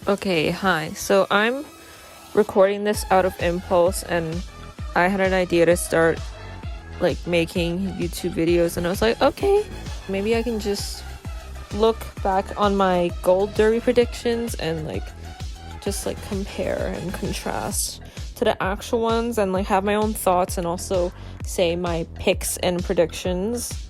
Okay, hi. So I'm recording this out of impulse, and I had an idea to start making YouTube videos, and I was like, okay, maybe I can just look back on my gold derby predictions and just compare and contrast to the actual ones, and have my own thoughts and also say my picks and predictions.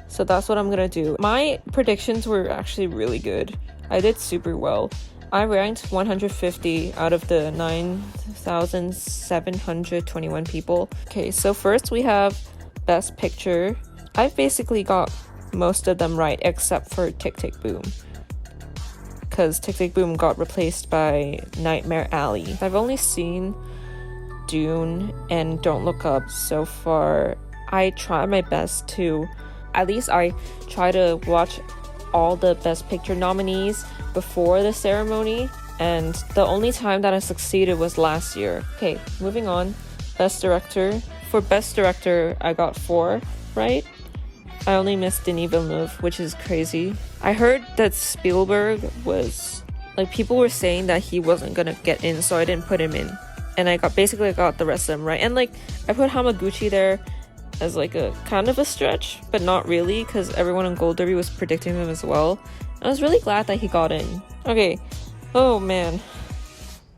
So that's what I'm gonna do. My predictions were actually really good. I did super well. I ranked 150 out of the 9,721 people. Okay, so first we have Best Picture. I've basically got most of them right except for Tick Tick Boom, because Tick Tick Boom got replaced by Nightmare Alley. I've only seen Dune and Don't Look Up so far. I try my best to, at least I try to watch all the Best Picture nominees before the ceremony, and the only time that I succeeded was last year. Okay, moving on. Best Director. For Best Director, I got 4 right. I only missed Denis Villeneuve, which is crazy. I heard that Spielberg was, people were saying that he wasn't gonna get in, so I didn't put him in. And I got the rest of them right. And I put Hamaguchi there as a kind of a stretch, but not really, because everyone in Gold Derby was predicting him as well. I was really glad that he got in. Okay, oh man.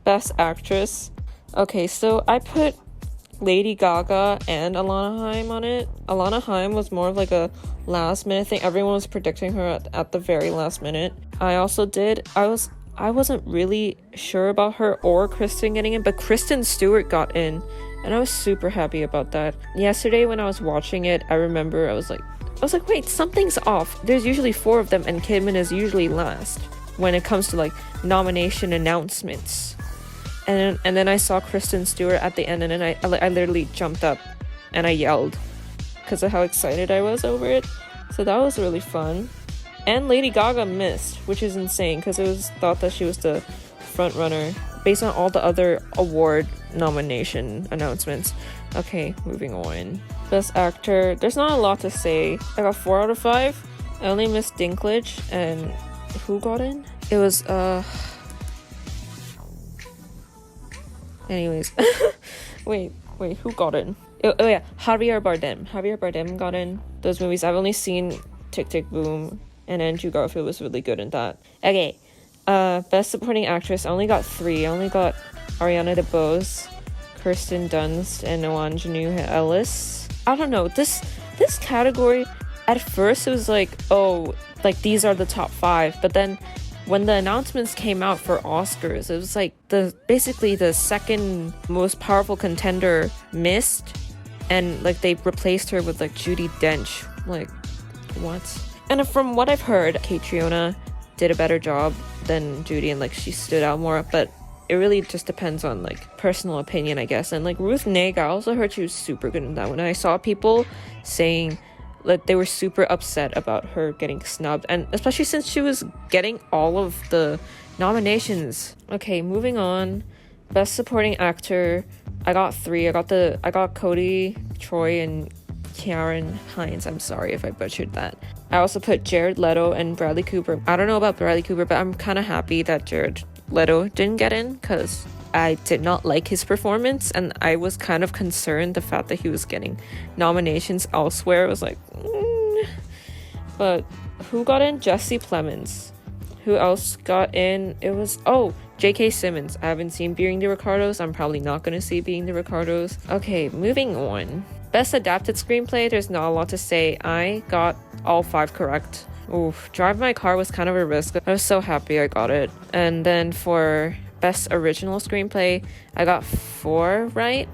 Best Actress. Okay, so I put Lady Gaga and Alana Haim on it. Alana Haim was more of a last minute thing. Everyone was predicting her at the very last minute. I wasn't really sure about her or Kristen getting in, but Kristen Stewart got in, and I was super happy about that. Yesterday when I was watching it, I remember I was like, wait, something's off. There's usually 4 of them, and Kidman is usually last when it comes to nomination announcements. And then I saw Kristen Stewart at the end, and then I literally jumped up and I yelled because of how excited I was over it. So that was really fun. And Lady Gaga missed, which is insane because it was thought that she was the front runner based on all the other award nomination announcements. Okay, moving on. Best Actor. There's not a lot to say. I got 4 out of 5. I only missed Dinklage, and who got in? It was anyways. wait, who got in? Oh yeah, Javier Bardem got in. Those movies, I've only seen Tick Tick Boom, and Andrew Garfield was really good in that. Okay, Best Supporting Actress, I only got 3. I only got Ariana DeBose, Kirsten Dunst, and Ewanjanu Ellis. I don't know, this category, at first it was these are the top 5, but then when the announcements came out for Oscars, it was basically the second most powerful contender missed, and they replaced her with Judi Dench. What? And from what I've heard, Catriona did a better job than Judy, and she stood out more, but it really just depends on personal opinion, I guess. And Ruth Negga, I also heard she was super good in that one. And I saw people saying they were super upset about her getting snubbed, and especially since she was getting all of the nominations. Okay, moving on. Best Supporting Actor, I got 3. I got Cody Troy and Karen Hines. I'm sorry if I butchered that. I also put Jared Leto and Bradley Cooper. I don't know about Bradley Cooper, but I'm kind of happy that Jared Leto didn't get in, because I did not like his performance, and I was kind of concerned the fact that he was getting nominations elsewhere. I was But who got in? Jesse Plemons. Who else got in? It was J.K. Simmons. I haven't seen Being the Ricardos. I'm probably not going to see Being the Ricardos. Okay, moving on. Best Adapted Screenplay, there's not a lot to say. I got all 5 correct. Oof, Drive My Car was kind of a risk. I was so happy I got it. And then for Best Original Screenplay, I got 4 right.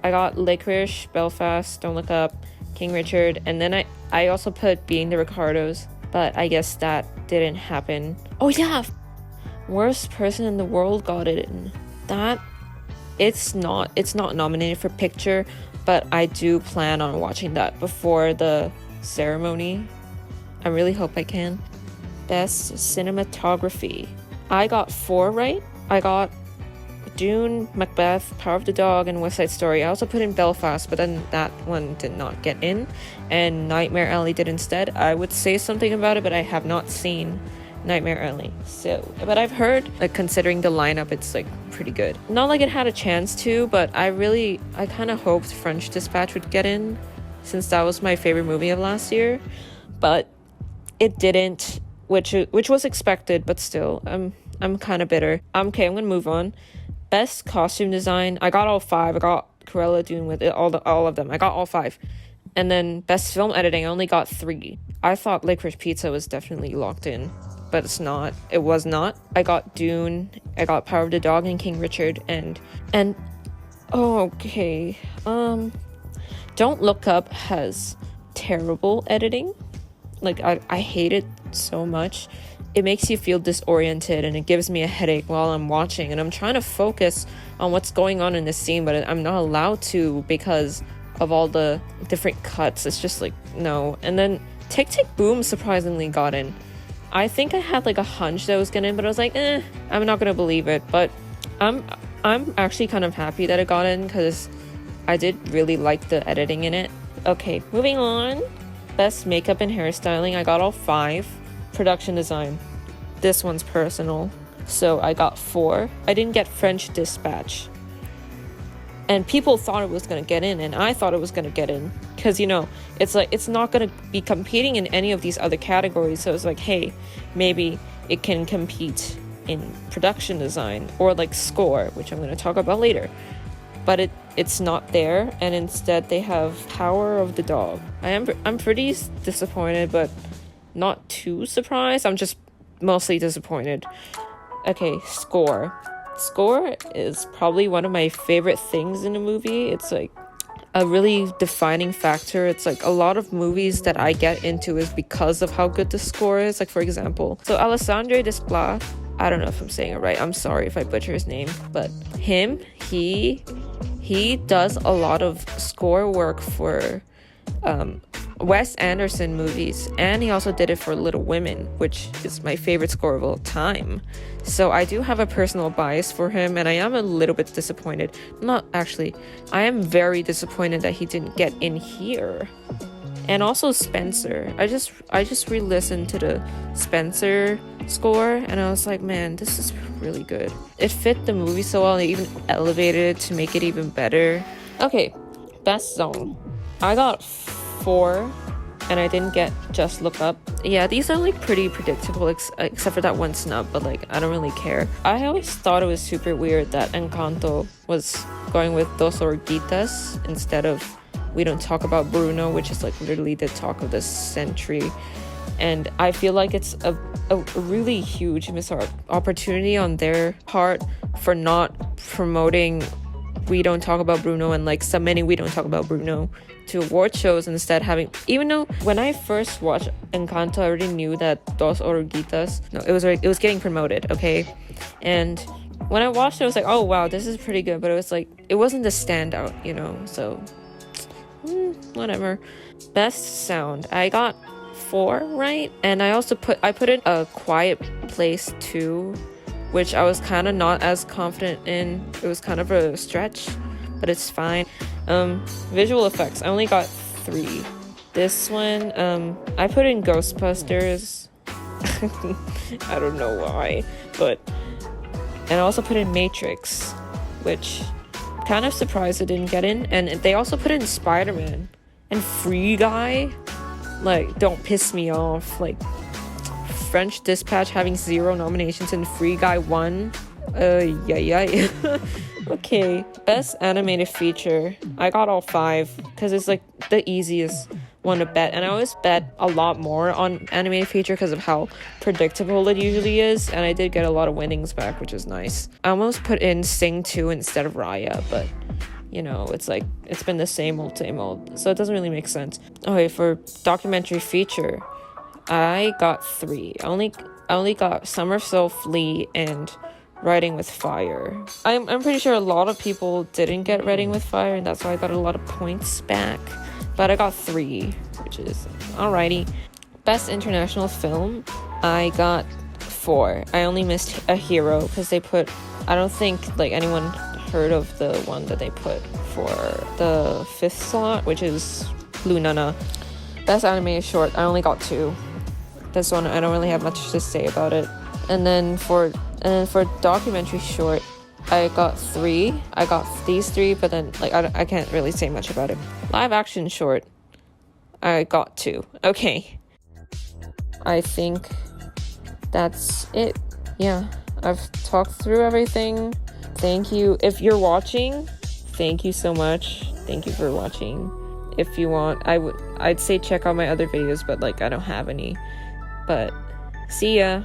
I got Licorice, Belfast, Don't Look Up, King Richard, and then I also put Being the Ricardos, but I guess that didn't happen. Oh yeah, Worst Person in the World got it in. That it's not nominated for picture, but I do plan on watching that before the ceremony. I really hope I can. Best Cinematography, I got 4 right. I got Dune, Macbeth, Power of the Dog, and West Side Story. I also put in Belfast, but then that one did not get in, and Nightmare Alley did instead. I would say something about it, but I have not seen Nightmare Alley. So, but I've heard, like, considering the lineup, it's like pretty good. Not like it had a chance to, but I kind of hoped French Dispatch would get in, since that was my favorite movie of last year, but it didn't, which was expected, but still, I'm kind of bitter. Okay, I'm gonna move on. Best costume design, I got all 5. I got Cruella de Vil with it, all of them. I got all 5. And then best film editing, I only got 3. I thought Licorice Pizza was definitely locked in, but it's not. It was not. I got Dune, I got Power of the Dog, and King Richard, and oh, okay. Don't Look Up has terrible editing. Like, I hate it so much. It makes you feel disoriented, and it gives me a headache while I'm watching, and I'm trying to focus on what's going on in the scene, but I'm not allowed to because of all the different cuts. It's just like, no. And then Tick Tick Boom surprisingly got in. I think I had like a hunch that it was gonna in, but I was like, I'm not gonna believe it. But I'm actually kind of happy that it got in, because I did really like the editing in it. Okay, moving on. Best makeup and hairstyling, I got all 5. Production design, this one's personal, so I got 4. I didn't get French Dispatch, and people thought it was going to get in, and I thought it was going to get in, because, you know, it's like, it's not going to be competing in any of these other categories, so it's like, hey, maybe it can compete in production design or like score, which I'm going to talk about later, but it's not there, and instead they have Power of the Dog. I'm pretty disappointed, but not too surprised. I'm just mostly disappointed. Okay, score. Score is probably one of my favorite things in a movie. It's like a really defining factor. It's like a lot of movies that I get into is because of how good the score is. Like, for example, so Alessandro Desplat, I don't know if I'm saying it right. I'm sorry if I butcher his name, but he does a lot of score work for Wes Anderson movies, and he also did it for Little Women, which is my favorite score of all time. So I do have a personal bias for him, and I am a little bit disappointed. Not actually, I am very disappointed that he didn't get in here. And also Spencer. I just re-listened to the Spencer score, and I was like, man, this is really good. It fit the movie so well, and they even elevated it to make it even better. Okay, best song. I got 4, and I didn't get Just Look Up. Yeah, these are like pretty predictable, except for that one snub, but like, I don't really care. I always thought it was super weird that Encanto was going with Dos Oruguitas instead of We Don't Talk About Bruno, which is like literally the talk of the century. And I feel like it's a really huge missed opportunity on their part for not promoting We Don't Talk About Bruno and like submitting We Don't Talk About Bruno to award shows, instead having, even though when I first watched Encanto, I already knew that Dos Oruguitas, no, it was getting promoted, okay? And when I watched it, I was like, oh wow, this is pretty good, but it was like, it wasn't the standout, you know, so whatever. Best sound, I got 4 right, and I also put in A Quiet Place 2, which I was kind of not as confident in. It was kind of a stretch, but it's fine. Visual effects, I only got 3. This one, I put in Ghostbusters. I don't know why, but, and I also put in Matrix, which kind of surprised it didn't get in. And they also put in Spider-Man and Free Guy. Like, don't piss me off. Like, French Dispatch having 0 nominations and Free Guy 1. Yeah. Okay, best animated feature. I got all 5 because it's like the easiest one to bet, and I always bet a lot more on animated feature because of how predictable it usually is, and I did get a lot of winnings back, which is nice. I almost put in Sing 2 instead of Raya, but you know, it's like, it's been the same old, so it doesn't really make sense. Okay, for documentary feature, I got 3. I only got Summer of Soul, Flea, and Riding with Fire. I'm pretty sure a lot of people didn't get Riding with Fire, and that's why I got a lot of points back. But I got 3, which is alrighty. Best international film, I got 4. I only missed A Hero because they put, I don't think like anyone heard of the one that they put for the 5th slot, which is Blue Nana. Best animated short, I only got 2. this one I don't really have much to say about it. And then for documentary short, I got 3. I got these 3, but then like I can't really say much about it. Live action short, I got 2. Okay, I think that's it. Yeah, I've talked through everything. Thank you. If you're watching, thank you so much. Thank you for watching. If you want, I'd say check out my other videos, but like I don't have any. But see ya.